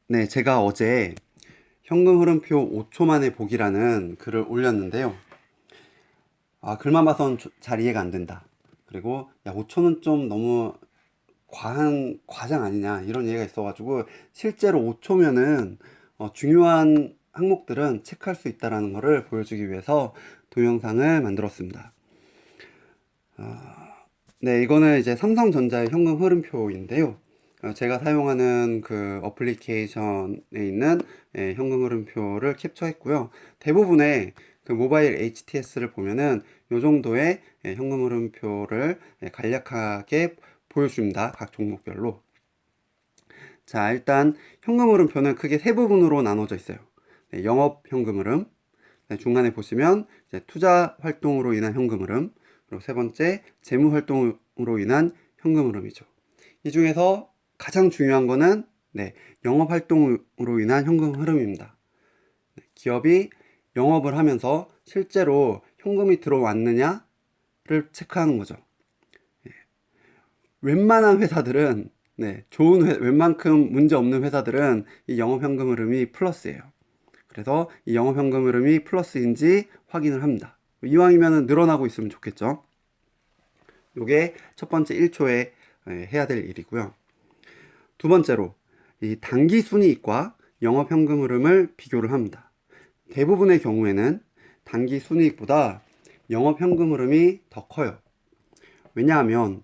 네, 제가 어제 현금 흐름표 5초 만에 보기라는 글을 올렸는데요. 글만 봐선 잘 이해가 안 된다. 그리고, 야, 5초는 좀 너무 과장 아니냐, 이런 얘기가 있어가지고, 실제로 5초면은, 중요한 항목들은 체크할 수 있다는 것을 보여주기 위해서 동영상을 만들었습니다. 네, 이거는 이제 삼성전자의 현금 흐름표인데요. 제가 사용하는 그 어플리케이션에 있는 현금 흐름표를 캡처했고요. 대부분의 그 모바일 HTS를 보면은 이 정도의 현금 흐름표를 간략하게 보여줍니다. 각 종목별로. 자, 일단 현금 흐름표는 크게 세 부분으로 나눠져 있어요. 네, 영업 현금 흐름, 네, 중간에 보시면 이제 투자 활동으로 인한 현금 흐름, 그리고 세 번째 재무 활동으로 인한 현금 흐름이죠. 이 중에서 가장 중요한 거는 네, 영업 활동으로 인한 현금 흐름입니다. 네, 기업이 영업을 하면서 실제로 현금이 들어왔느냐를 체크하는 거죠. 웬만한 회사들은 웬만큼 문제 없는 회사들은 이 영업 현금 흐름이 플러스예요. 그래서 이 영업 현금 흐름이 플러스인지 확인을 합니다. 이왕이면 늘어나고 있으면 좋겠죠. 이게 첫 번째 1초에 해야 될 일이고요. 두 번째로 이 단기 순이익과 영업 현금 흐름을 비교를 합니다. 대부분의 경우에는 단기 순이익보다 영업 현금 흐름이 더 커요. 왜냐하면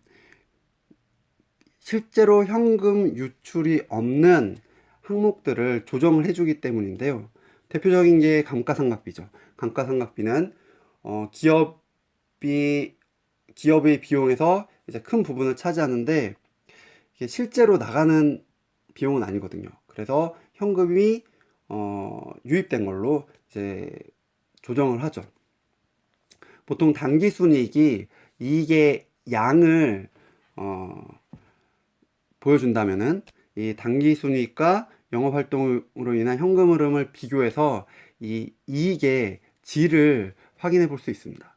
실제로 현금 유출이 없는 항목들을 조정을 해주기 때문인데요. 대표적인 게 감가상각비죠. 감가상각비는 기업의 비용에서 이제 큰 부분을 차지하는데 이게 실제로 나가는 비용은 아니거든요. 그래서 현금이 유입된 걸로 이제 조정을 하죠. 보통 단기 순이익이 이익의 양을 보여준다면은 이 단기 순이익과 영업 활동으로 인한 현금 흐름을 비교해서 이 이익의 질을 확인해 볼 수 있습니다.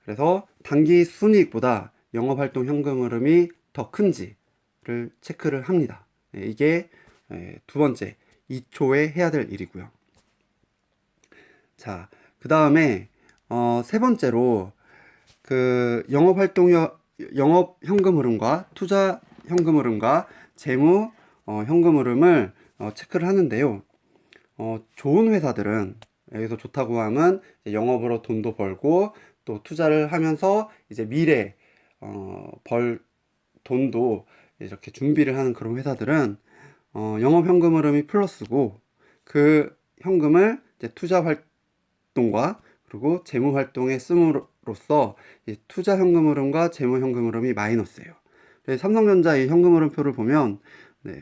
그래서 단기 순이익보다 영업 활동 현금 흐름이 더 큰지를 체크를 합니다. 이게 두 번째 2초에 해야 될 일이고요. 자, 그 다음에 세 번째로 그 영업 현금 흐름과 투자 현금 흐름과 재무 현금 흐름을 체크를 하는데요. 좋은 회사들은 여기서 좋다고 하면 이제 영업으로 돈도 벌고 또 투자를 하면서 이제 미래 벌 돈도 이렇게 준비를 하는 그런 회사들은 영업 현금 흐름이 플러스고 그 현금을 이제 투자 활동과 그리고 재무 활동에 씀으로써 투자 현금 흐름과 재무 현금 흐름이 마이너스예요. 삼성전자의 현금 흐름표를 보면 네,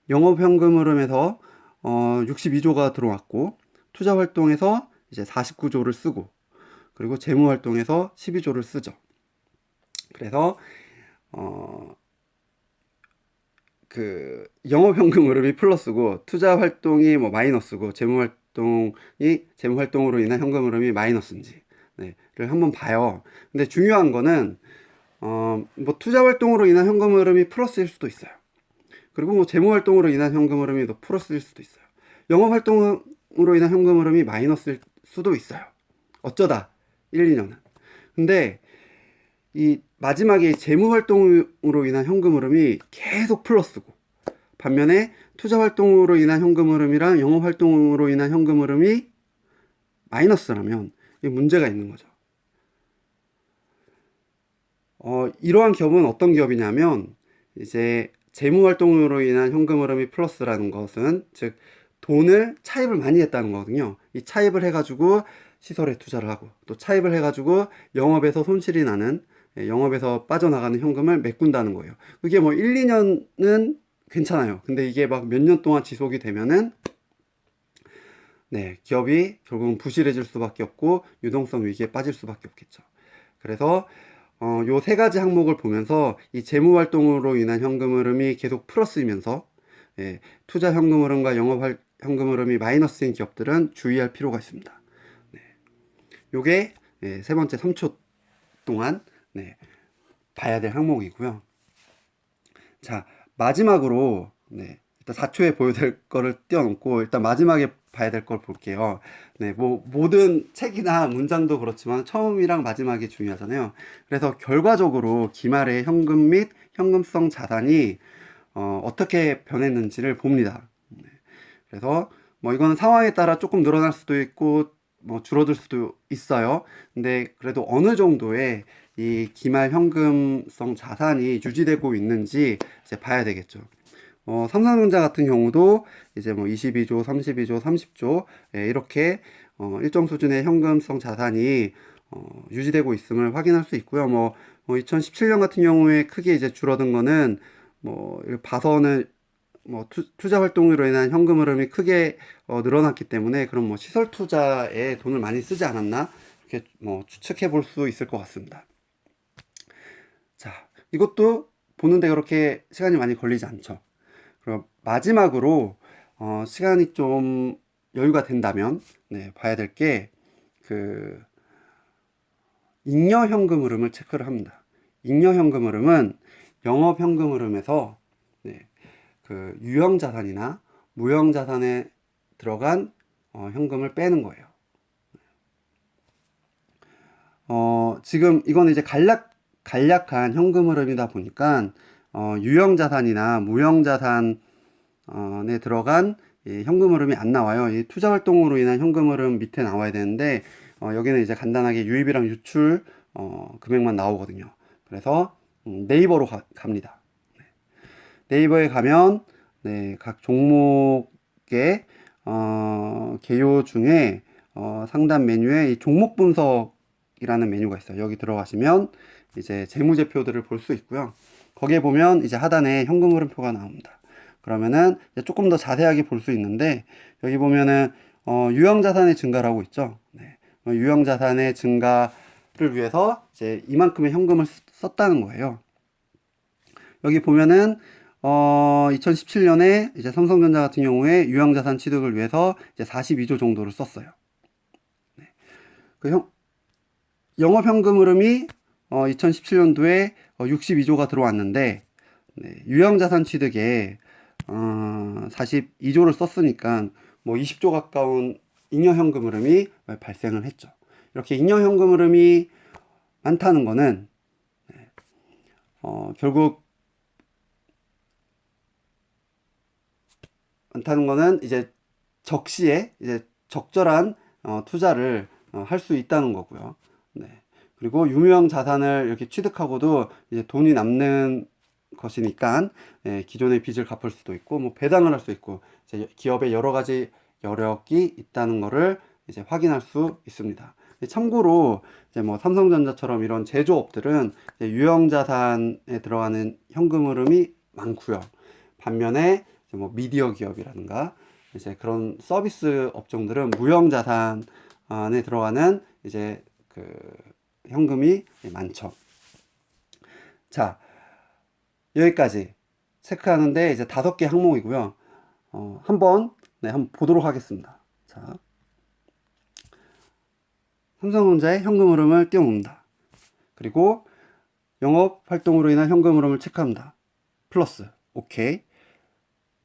영업 현금 흐름에서 62조가 들어왔고 투자 활동에서 이제 49조를 쓰고 그리고 재무 활동에서 12조를 쓰죠. 그래서 그 영업 현금 흐름이 플러스고 투자 활동이 뭐 마이너스고 재무 활동으로 인한 현금 흐름이 마이너스인지를 한번 봐요. 근데 중요한 거는 뭐 투자 활동으로 인한 현금 흐름이 플러스일 수도 있어요. 그리고 뭐 재무 활동으로 인한 현금 흐름이 더 플러스일 수도 있어요. 영업 활동으로 인한 현금 흐름이 마이너스일 수도 있어요. 어쩌다 1, 2년은. 근데 이 마지막에 재무 활동으로 인한 현금 흐름이 계속 플러스고 반면에 투자 활동으로 인한 현금 흐름이랑 영업 활동으로 인한 현금 흐름이 마이너스라면 이 문제가 있는 거죠. 이러한 기업은 어떤 기업이냐면 이제 재무 활동으로 인한 현금 흐름이 플러스라는 것은 즉 돈을 차입을 많이 했다는 거거든요. 이 차입을 해가지고 시설에 투자를 하고 또 차입을 해가지고 영업에서 손실이 나는 영업에서 빠져나가는 현금을 메꾼다는 거예요. 그게 뭐 1, 2년은 괜찮아요. 근데 이게 막 몇 년 동안 지속이 되면은 기업이 결국은 부실해질 수밖에 없고 유동성 위기에 빠질 수밖에 없겠죠. 그래서 요 세 가지 항목을 보면서 이 재무 활동으로 인한 현금 흐름이 계속 플러스이면서 투자 현금 흐름과 영업 현금 흐름이 마이너스인 기업들은 주의할 필요가 있습니다. 요게 세 번째 3초 동안 봐야 될 항목이고요. 자, 마지막으로 일단 4초에 보여드릴 거를 띄워놓고 일단 마지막에 봐야 될 걸 볼게요. 네, 뭐 모든 책이나 문장도 그렇지만 처음이랑 마지막이 중요하잖아요. 그래서 결과적으로 기말의 현금 및 현금성 자산이 어떻게 변했는지를 봅니다. 네, 그래서 뭐 이거는 상황에 따라 조금 늘어날 수도 있고 뭐 줄어들 수도 있어요. 근데 그래도 어느 정도의 이 기말 현금성 자산이 유지되고 있는지 이제 봐야 되겠죠. 삼성전자 같은 경우도 이제 뭐 22조, 32조, 30조 이렇게 일정 수준의 현금성 자산이 유지되고 있음을 확인할 수 있고요. 뭐 2017년 같은 경우에 크게 이제 줄어든 거는 뭐 봐서는 뭐 투자 활동으로 인한 현금 흐름이 크게 늘어났기 때문에 그럼 뭐 시설 투자에 돈을 많이 쓰지 않았나 이렇게 뭐 추측해 볼 수 있을 것 같습니다. 자, 이것도 보는데 그렇게 시간이 많이 걸리지 않죠. 그럼 마지막으로 시간이 좀 여유가 된다면 네, 봐야 될 게 그 잉여 현금 흐름을 체크를 합니다. 잉여 현금 흐름은 영업 현금 흐름에서 네, 그 유형 자산이나 무형 자산에 들어간 현금을 빼는 거예요. 지금 이건 이제 간략한 현금 흐름이다 보니까 유형 자산이나 무형 자산에 들어간 이 현금 흐름이 안 나와요. 이 투자 활동으로 인한 현금 흐름 밑에 나와야 되는데 여기는 이제 간단하게 유입이랑 유출 금액만 나오거든요. 그래서 네이버로 갑니다. 네이버에 가면 네, 각 종목의 개요 중에 상단 메뉴에 이 종목 분석이라는 메뉴가 있어요. 여기 들어가시면 이제 재무제표들을 볼 수 있고요. 거기에 보면 이제 하단에 현금 흐름표가 나옵니다. 그러면은 이제 조금 더 자세하게 볼 수 있는데 여기 보면은 유형 자산의 증가라고 있죠. 네. 유형 자산의 증가를 위해서 이제 이만큼의 현금을 썼다는 거예요. 여기 보면은 2017년에 이제 삼성전자 같은 경우에 유형 자산 취득을 위해서 이제 42조 정도를 썼어요. 네. 그 영업 현금 흐름이 2017년도에 62조가 들어왔는데 네, 유형 자산 취득에 42조를 썼으니까 뭐 20조 가까운 잉여 현금 흐름이 발생을 했죠. 이렇게 잉여 현금 흐름이 많다는 거는 결국 많다는 거는 이제 적시에 이제 적절한 투자를 할 수 있다는 거고요. 네. 그리고 유무형 자산을 이렇게 취득하고도 이제 돈이 남는 것이니까 기존의 빚을 갚을 수도 있고 뭐 배당을 할 수 있고 이제 기업에 여러 가지 여력이 있다는 거를 이제 확인할 수 있습니다. 참고로 이제 뭐 삼성전자처럼 이런 제조업들은 유형 자산에 들어가는 현금 흐름이 많고요. 반면에 이제 뭐 미디어 기업이라든가 이제 그런 서비스 업종들은 무형 자산에 들어가는 이제 그 현금이 많죠. 자, 여기까지 체크하는데 이제 5개 항목이고요. 한번 보도록 하겠습니다. 자, 삼성전자의 현금 흐름을 띄워놓습니다. 그리고 영업 활동으로 인한 현금 흐름을 체크합니다. 플러스, 오케이.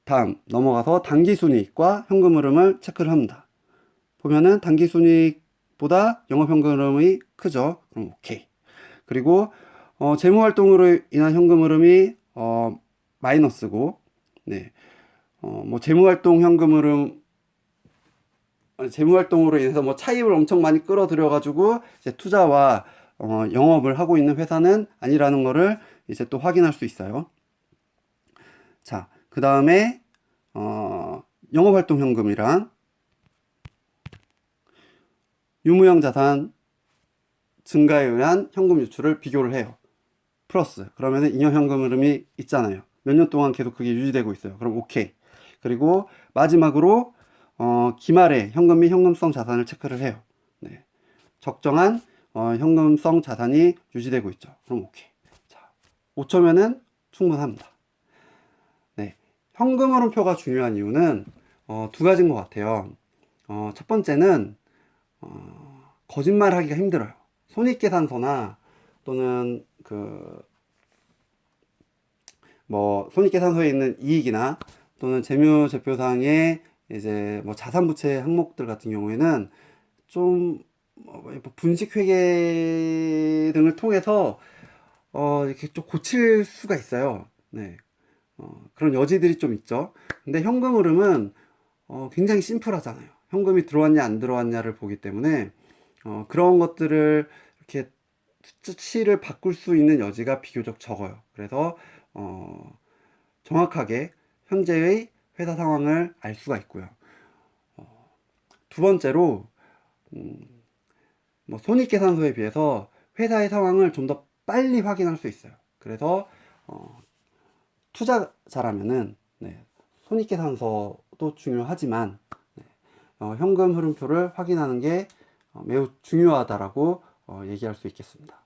다음 넘어가서 당기순이익과 현금 흐름을 체크를 합니다. 보면은 당기순이익보다 영업 현금 흐름이 크죠. 그럼 오케이. 그리고 재무 활동으로 인한 현금 흐름이 마이너스고, 네, 뭐 재무 활동 현금 흐름, 재무 활동으로 인해서 뭐 차입을 엄청 많이 끌어들여 가지고 이제 투자와 영업을 하고 있는 회사는 아니라는 거를 이제 또 확인할 수 있어요. 자, 그 다음에 영업 활동 현금이랑 유무형 자산 증가에 의한 현금 유출을 비교를 해요. 플러스. 그러면은 잉여 현금 흐름이 있잖아요. 몇 년 동안 계속 그게 유지되고 있어요. 그럼 오케이. 그리고 마지막으로 기말에 현금 및 현금성 자산을 체크를 해요. 네. 적정한 현금성 자산이 유지되고 있죠. 그럼 오케이. 자, 5초면은 충분합니다. 네. 현금 흐름표가 중요한 이유는 두 가지인 것 같아요. 첫 번째는 거짓말 하기가 힘들어요. 손익계산서나 또는 뭐 손익계산서에 있는 이익이나 또는 재무제표상의 이제 뭐 자산부채 항목들 같은 경우에는 좀 분식회계 등을 통해서 이렇게 좀 고칠 수가 있어요. 네. 그런 여지들이 좀 있죠. 근데 현금 흐름은 굉장히 심플하잖아요. 현금이 들어왔냐 안 들어왔냐를 보기 때문에 그런 것들을 이렇게 수치를 바꿀 수 있는 여지가 비교적 적어요. 그래서 정확하게 현재의 회사 상황을 알 수가 있고요. 두 번째로 뭐 손익계산서에 비해서 회사의 상황을 좀 더 빨리 확인할 수 있어요. 그래서 투자자라면은 네, 손익계산서도 중요하지만 현금 흐름표를 확인하는 게 매우 중요하다라고 얘기할 수 있겠습니다.